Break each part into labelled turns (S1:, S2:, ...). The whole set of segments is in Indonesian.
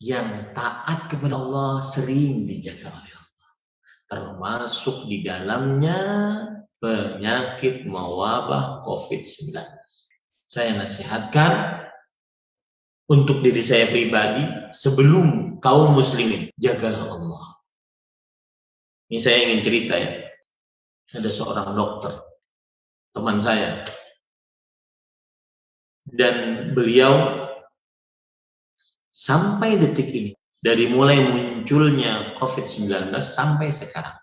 S1: yang taat kepada Allah sering dijaga oleh Allah. Termasuk di dalamnya penyakit mewabah COVID-19. Saya nasihatkan untuk diri saya pribadi, sebelum kaum muslimin, jagalah Allah. Ini saya ingin cerita ya. Ada seorang dokter, teman saya. Dan beliau sampai detik ini, dari mulai munculnya COVID-19 sampai sekarang,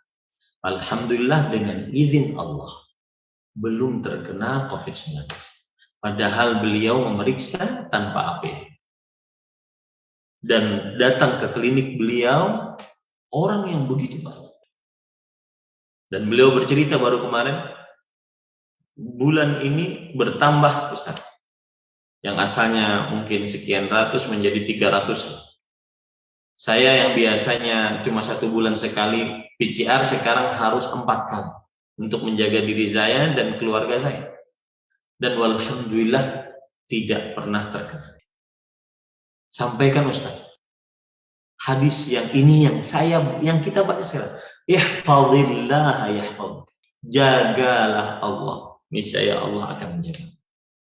S1: alhamdulillah dengan izin Allah, belum terkena COVID-19. Padahal beliau memeriksa tanpa APD. Dan datang ke klinik beliau orang yang begitu baik. Dan beliau bercerita baru kemarin, bulan ini bertambah Ustaz. Yang asalnya mungkin sekian ratus menjadi 300. Saya yang biasanya cuma 1 bulan sekali PCR sekarang harus 4 kali untuk menjaga diri saya dan keluarga saya. Dan walhamdulillah tidak pernah terkena. Sampaikan Ustaz, hadis yang ini yang kita baca sekarang. Ihfazillah yahfaz. Jagalah Allah, niscaya Allah akan menjaga.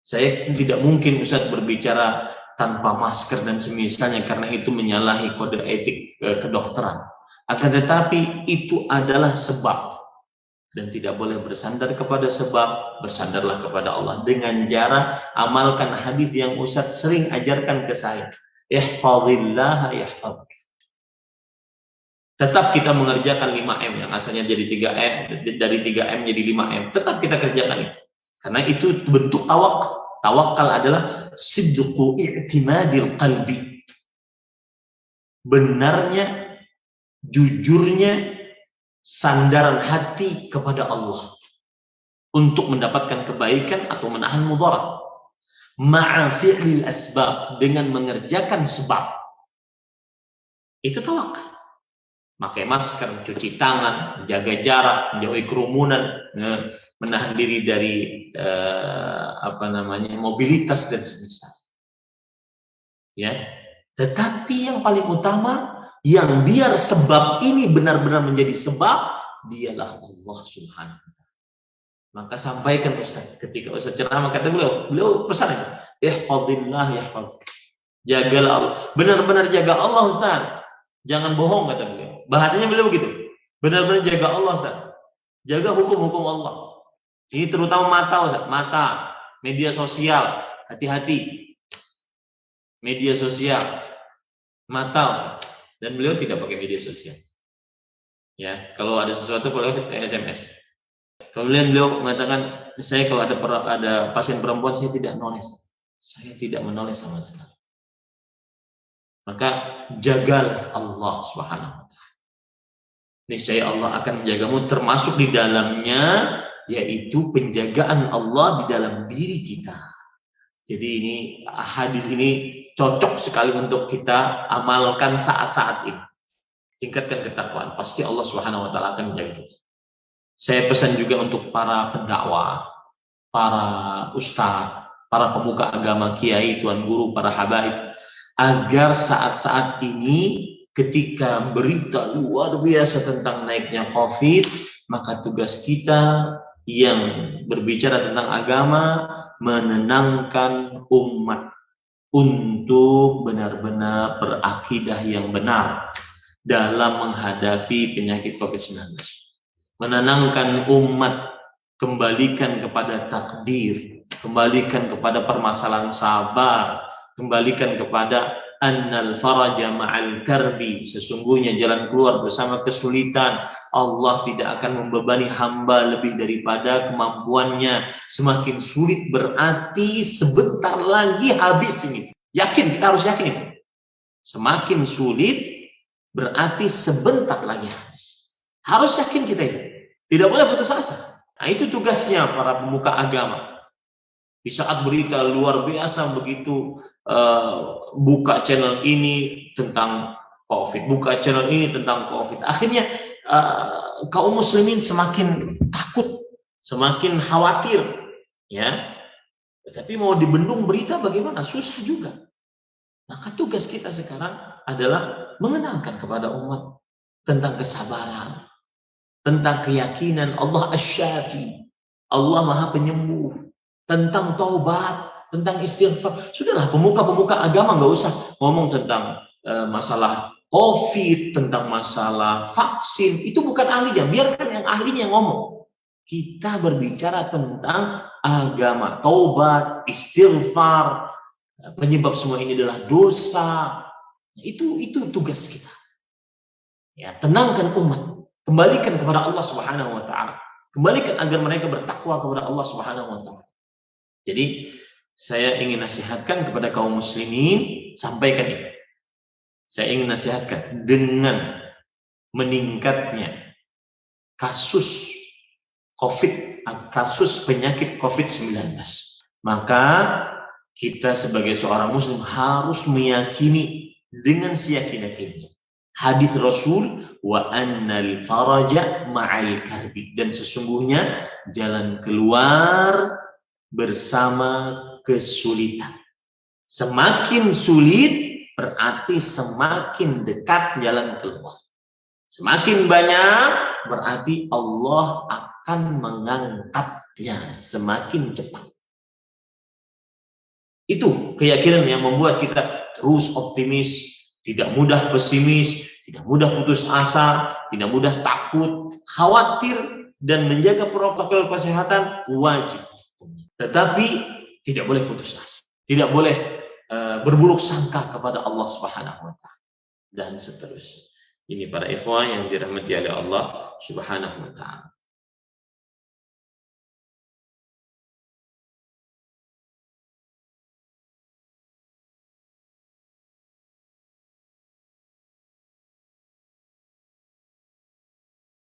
S1: Saya tidak mungkin Ustaz berbicara tanpa masker dan semisalnya karena itu menyalahi kode etik kedokteran. Akan tetapi itu adalah sebab dan tidak boleh bersandar kepada sebab, bersandarlah kepada Allah dengan cara amalkan hadis yang Ustaz sering ajarkan ke saya. Ihfazillah yahfaz. Tetap kita mengerjakan 5M yang asalnya jadi 3M, dari 3M jadi 5M. Tetap kita kerjakan itu. Karena itu bentuk tawakal. Tawakal adalah sidqu i'timadil qalbi. Benarnya, jujurnya sandaran hati kepada Allah untuk mendapatkan kebaikan atau menahan mudarat. Ma'a fi'lil asbab, dengan mengerjakan sebab. Itu tawakal. Pakai masker, cuci tangan, jaga jarak, menjauhi kerumunan, menahan diri dari mobilitas dan semisal. Ya, tetapi yang paling utama, yang biar sebab ini benar-benar menjadi sebab, dialah Allah Subhanahu wa Ta'ala. Maka sampaikan Ustaz, ketika Ustaz ceramah kata beliau pesan itu, ihfazillah yahfaz. Jagalah Allah, benar-benar jaga Allah Ustaz. Jangan bohong kata beliau. Bahasanya beliau begitu. Benar-benar jaga Allah Ustaz. Jaga hukum-hukum Allah. Ini terutama mata Ustaz. Mata, media sosial, hati-hati. Media sosial, mata Ustaz. Dan beliau tidak pakai media sosial. Ya, kalau ada sesuatu kalau SMS. Kemudian beliau mengatakan, saya kalau ada pasien perempuan saya tidak noles. Saya tidak menulis sama sekali. Maka jagalah Allah Subhanahu wa Ta'ala. Niscaya Allah akan menjagamu, termasuk di dalamnya yaitu penjagaan Allah di dalam diri kita. Jadi ini hadis ini cocok sekali untuk kita amalkan saat-saat ini. Tingkatkan ketakwaan, pasti Allah Subhanahu wa Ta'ala akan menjaga kita. Saya pesan juga untuk para pendakwah, para ustaz, para pemuka agama, kiai, tuan guru, para habaib, agar saat-saat ini ketika berita luar biasa tentang naiknya COVID, maka tugas kita yang berbicara tentang agama menenangkan umat untuk benar-benar berakidah yang benar dalam menghadapi penyakit COVID-19. Menenangkan umat, kembalikan kepada takdir, kembalikan kepada permasalahan sabar, kembalikan kepada annal faraja ma'al karbi, sesungguhnya jalan keluar bersama kesulitan. Allah tidak akan membebani hamba lebih daripada kemampuannya. Semakin sulit berarti sebentar lagi habis ini. Yakin, kita harus yakin itu. Semakin sulit berarti sebentar lagi habis. Harus yakin kita itu. Tidak boleh putus asa. Nah, itu tugasnya para pemuka agama. Di saat berita luar biasa begitu, buka channel ini tentang COVID, buka channel ini tentang COVID. Akhirnya kaum muslimin semakin takut, semakin khawatir, ya. Tapi mau dibendung berita bagaimana? Susah juga. Maka tugas kita sekarang adalah mengenalkan kepada umat tentang kesabaran, tentang keyakinan Allah Asy-Syafi, Allah Maha Penyembuh, tentang taubat, tentang istighfar. Sudahlah, pemuka-pemuka agama nggak usah ngomong tentang masalah COVID, tentang masalah vaksin. Itu bukan ahlinya, biarkan yang ahlinya ngomong. Kita berbicara tentang agama, taubat, istighfar, penyebab semua ini adalah dosa. Itu tugas kita. Ya, tenangkan umat, kembalikan kepada Allah Subhanahu wa taala. Kembalikan agar mereka bertakwa kepada Allah Subhanahu wa taala. Jadi, saya ingin nasihatkan kepada kaum muslimin, sampaikan ini. Saya ingin nasihatkan dengan meningkatnya kasus COVID, kasus penyakit COVID-19. Maka kita sebagai seorang muslim harus meyakini dengan seyakin-yakinnya hadis Rasul, wa annal faraja ma'al karbi, dan sesungguhnya jalan keluar bersama kesulitan. Semakin sulit berarti semakin dekat jalan keluar. Semakin banyak berarti Allah akan mengangkatnya semakin cepat. Itu keyakinan yang membuat kita terus optimis, tidak mudah pesimis, tidak mudah putus asa, tidak mudah takut, khawatir, dan menjaga protokol kesehatan wajib. Tetapi tidak boleh putus asa, tidak boleh berburuk sangka kepada Allah Subhanahu wa taala, dan seterusnya. Ini para ikhwan yang dirahmati oleh Allah Subhanahu wa taala.